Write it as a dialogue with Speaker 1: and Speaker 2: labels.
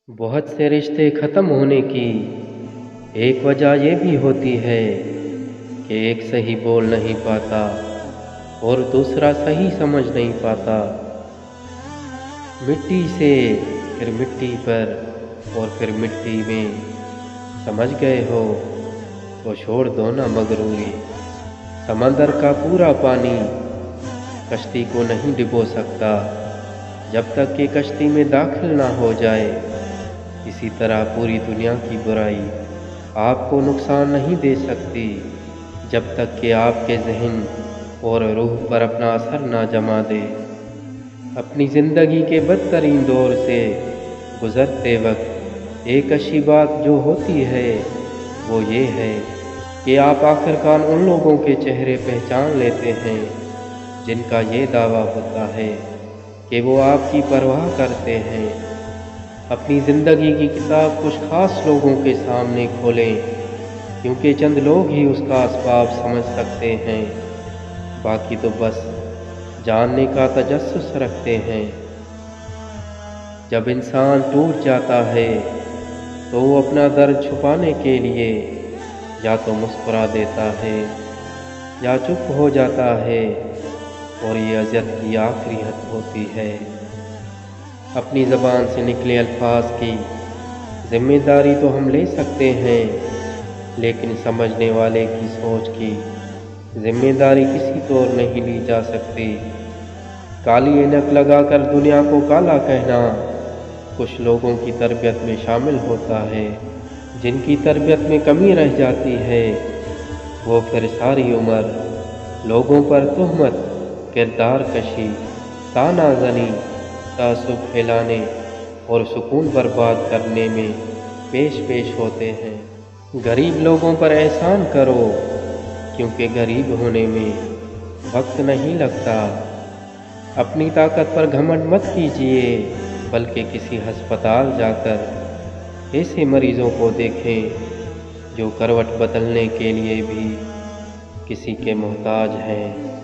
Speaker 1: बहुत से रिश्ते ख़त्म होने की एक वजह ये भी होती है कि एक सही बोल नहीं पाता और दूसरा सही समझ नहीं पाता। मिट्टी से फिर मिट्टी पर और फिर मिट्टी में समझ गए हो तो छोड़ दो ना मगरूरी। समंदर का पूरा पानी कश्ती को नहीं डुबो सकता जब तक कि कश्ती में दाखिल ना हो जाए। इसी तरह पूरी दुनिया की बुराई आपको नुकसान नहीं दे सकती जब तक कि आपके ज़हन और रूह पर अपना असर ना जमा दे। अपनी ज़िंदगी के बदतरीन दौर से गुज़रते वक्त एक अच्छी बात जो होती है वो ये है कि आप आखिरकार उन लोगों के चेहरे पहचान लेते हैं जिनका ये दावा होता है कि वो आपकी परवाह करते हैं। अपनी ज़िंदगी की किताब कुछ ख़ास लोगों के सामने खोलें क्योंकि चंद लोग ही उसका असबाब समझ सकते हैं, बाकी तो बस जानने का तजस्सुस रखते हैं। जब इंसान टूट जाता है तो वो अपना दर्द छुपाने के लिए या तो मुस्कुरा देता है या चुप हो जाता है, और ये अज़ियत की आखिरी हद होती है। अपनी ज़बान से निकले अल्फाज की ज़िम्मेदारी तो हम ले सकते हैं, लेकिन समझने वाले की सोच की ज़िम्मेदारी किसी तौर नहीं ली जा सकती। काली ऐनक लगाकर दुनिया को काला कहना कुछ लोगों की तरबियत में शामिल होता है। जिनकी तरबियत में कमी रह जाती है वो फिर सारी उम्र लोगों पर तुहमत, किरदार कशी, ताना ज़नी, तासुब फैलाने और सुकून बर्बाद करने में पेश होते हैं। गरीब लोगों पर एहसान करो क्योंकि गरीब होने में वक्त नहीं लगता। अपनी ताकत पर घमंड मत कीजिए, बल्कि किसी हस्पताल जाकर ऐसे मरीज़ों को देखें जो करवट बदलने के लिए भी किसी के मोहताज हैं।